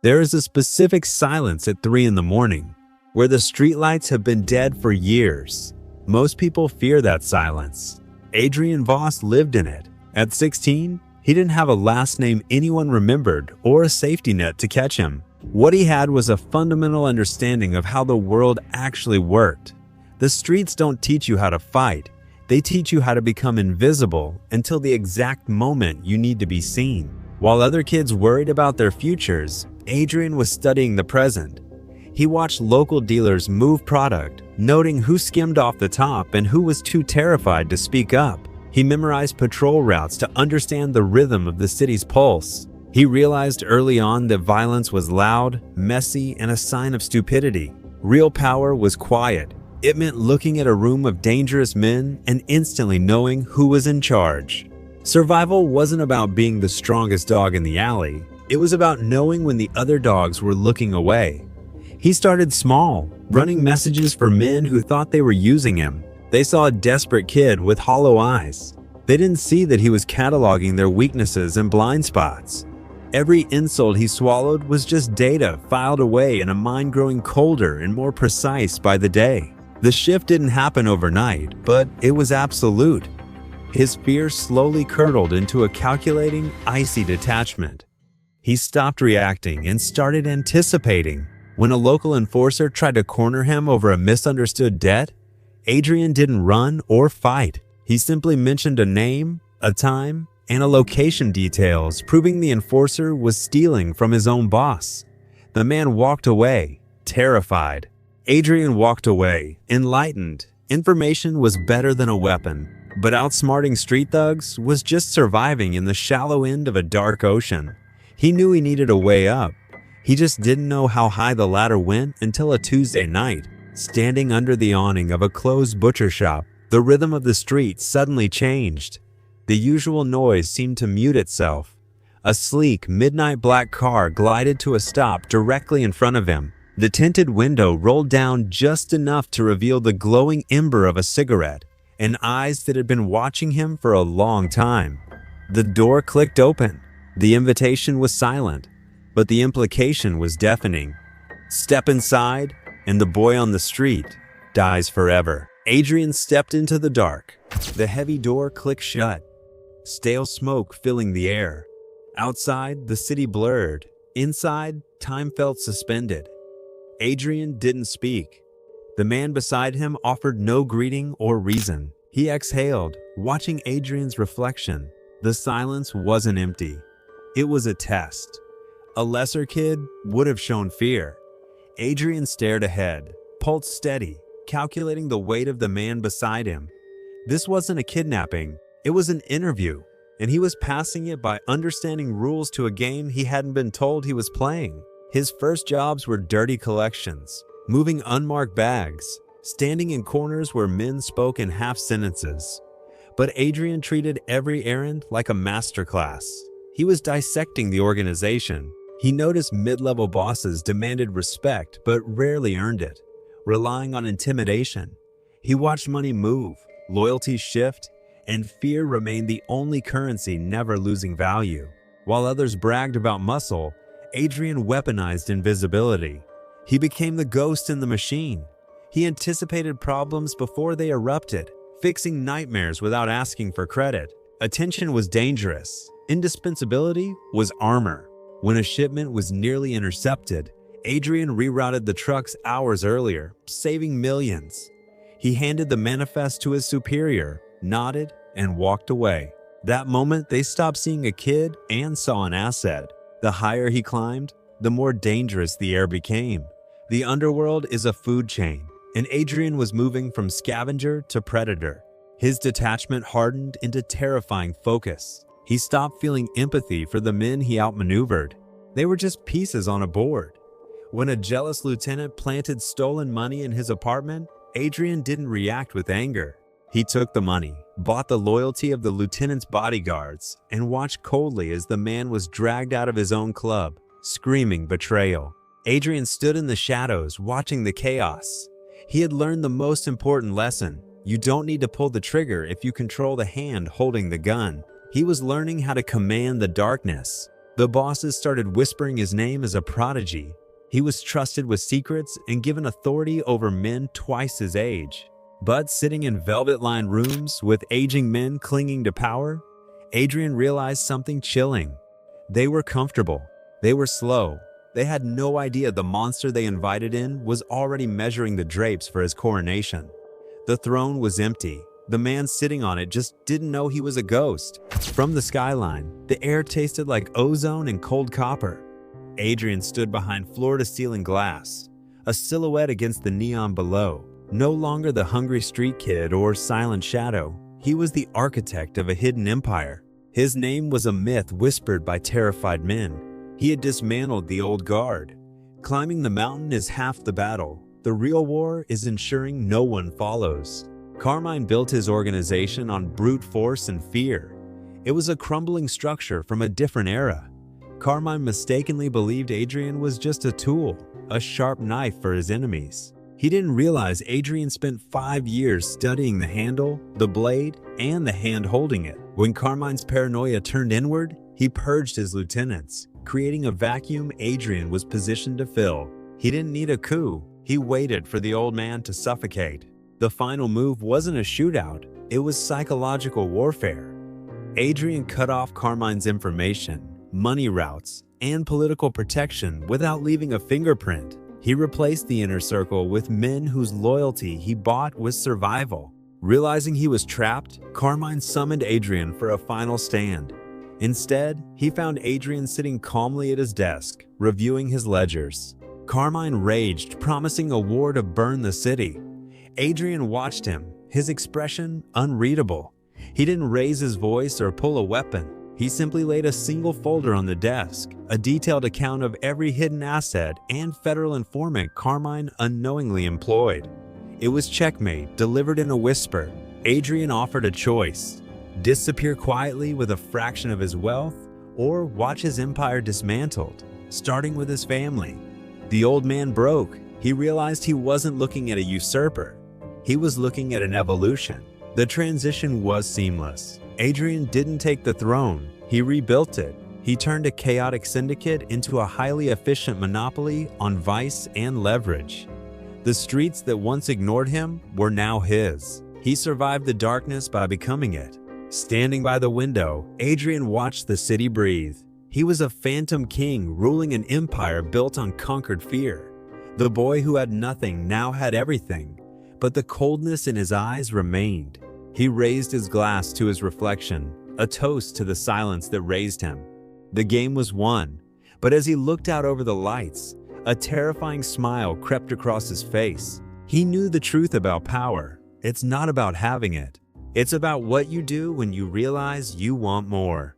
There is a specific silence at 3 in the morning, where the streetlights have been dead for years. Most people fear that silence. Adrian Voss lived in it. At 16, he didn't have a last name anyone remembered or a safety net to catch him. What he had was a fundamental understanding of how the world actually worked. The streets don't teach you how to fight. They teach you how to become invisible until the exact moment you need to be seen. While other kids worried about their futures, Adrian was studying the present. He watched local dealers move product, noting who skimmed off the top and who was too terrified to speak up. He memorized patrol routes to understand the rhythm of the city's pulse. He realized early on that violence was loud, messy, and a sign of stupidity. Real power was quiet. It meant looking at a room of dangerous men and instantly knowing who was in charge. Survival wasn't about being the strongest dog in the alley. It was about knowing when the other dogs were looking away. He started small, running messages for men who thought they were using him. They saw a desperate kid with hollow eyes. They didn't see that he was cataloging their weaknesses and blind spots. Every insult he swallowed was just data filed away in a mind growing colder and more precise by the day. The shift didn't happen overnight, but it was absolute. His fear slowly curdled into a calculating, icy detachment. He stopped reacting and started anticipating. When a local enforcer tried to corner him over a misunderstood debt, Adrian didn't run or fight. He simply mentioned a name, a time, and a location details, proving the enforcer was stealing from his own boss. The man walked away, terrified. Adrian walked away, enlightened. Information was better than a weapon, but outsmarting street thugs was just surviving in the shallow end of a dark ocean. He knew he needed a way up. He just didn't know how high the ladder went until a Tuesday night. Standing under the awning of a closed butcher shop, the rhythm of the street suddenly changed. The usual noise seemed to mute itself. A sleek, midnight black car glided to a stop directly in front of him. The tinted window rolled down just enough to reveal the glowing ember of a cigarette and eyes that had been watching him for a long time. The door clicked open. The invitation was silent, but the implication was deafening. Step inside, and the boy on the street dies forever. Adrian stepped into the dark. The heavy door clicked shut, stale smoke filling the air. Outside, the city blurred. Inside, time felt suspended. Adrian didn't speak. The man beside him offered no greeting or reason. He exhaled, watching Adrian's reflection. The silence wasn't empty. It was a test. A lesser kid would have shown fear. Adrian stared ahead, pulse steady, calculating the weight of the man beside him. This wasn't a kidnapping, it was an interview, and he was passing it by understanding rules to a game he hadn't been told he was playing. His first jobs were dirty collections, moving unmarked bags, standing in corners where men spoke in half sentences. But Adrian treated every errand like a masterclass. He was dissecting the organization. He noticed mid-level bosses demanded respect but rarely earned it, relying on intimidation. He watched money move, loyalty shift, and fear remained the only currency never losing value. While others bragged about muscle, Adrian weaponized invisibility. He became the ghost in the machine. He anticipated problems before they erupted, fixing nightmares without asking for credit. Attention was dangerous. Indispensability was armor. When a shipment was nearly intercepted, Adrian rerouted the trucks hours earlier, saving millions. He handed the manifest to his superior, nodded, and walked away. That moment, they stopped seeing a kid and saw an asset. The higher he climbed, the more dangerous the air became. The underworld is a food chain, and Adrian was moving from scavenger to predator. His detachment hardened into terrifying focus. He stopped feeling empathy for the men he outmaneuvered. They were just pieces on a board. When a jealous lieutenant planted stolen money in his apartment, Adrian didn't react with anger. He took the money, bought the loyalty of the lieutenant's bodyguards, and watched coldly as the man was dragged out of his own club, screaming betrayal. Adrian stood in the shadows, watching the chaos. He had learned the most important lesson. You don't need to pull the trigger if you control the hand holding the gun. He was learning how to command the darkness. The bosses started whispering his name as a prodigy. He was trusted with secrets and given authority over men twice his age. But sitting in velvet-lined rooms with aging men clinging to power, Adrian realized something chilling. They were comfortable. They were slow. They had no idea the monster they invited in was already measuring the drapes for his coronation. The throne was empty. The man sitting on it just didn't know he was a ghost. From the skyline, the air tasted like ozone and cold copper. Adrian stood behind floor-to-ceiling glass, a silhouette against the neon below. No longer the hungry street kid or silent shadow, he was the architect of a hidden empire. His name was a myth whispered by terrified men. He had dismantled the old guard. Climbing the mountain is half the battle. The real war is ensuring no one follows. Carmine built his organization on brute force and fear. It was a crumbling structure from a different era. Carmine mistakenly believed Adrian was just a tool, a sharp knife for his enemies. He didn't realize Adrian spent 5 years studying the handle, the blade, and the hand holding it. When Carmine's paranoia turned inward, he purged his lieutenants, creating a vacuum Adrian was positioned to fill. He didn't need a coup. He waited for the old man to suffocate. The final move wasn't a shootout, it was psychological warfare. Adrian cut off Carmine's information, money routes, and political protection without leaving a fingerprint. He replaced the inner circle with men whose loyalty he bought with survival. Realizing he was trapped, Carmine summoned Adrian for a final stand. Instead, he found Adrian sitting calmly at his desk, reviewing his ledgers. Carmine raged, promising a war to burn the city. Adrian watched him, his expression unreadable. He didn't raise his voice or pull a weapon. He simply laid a single folder on the desk, a detailed account of every hidden asset and federal informant Carmine unknowingly employed. It was checkmate, delivered in a whisper. Adrian offered a choice: disappear quietly with a fraction of his wealth, or watch his empire dismantled, starting with his family. The old man broke. He realized he wasn't looking at a usurper. He was looking at an evolution. The transition was seamless. Adrian didn't take the throne, he rebuilt it. He turned a chaotic syndicate into a highly efficient monopoly on vice and leverage. The streets that once ignored him were now his. He survived the darkness by becoming it. Standing by the window, Adrian watched the city breathe. He was a phantom king ruling an empire built on conquered fear. The boy who had nothing now had everything, but the coldness in his eyes remained. He raised his glass to his reflection, a toast to the silence that raised him. The game was won, but as he looked out over the lights, a terrifying smile crept across his face. He knew the truth about power. It's not about having it. It's about what you do when you realize you want more.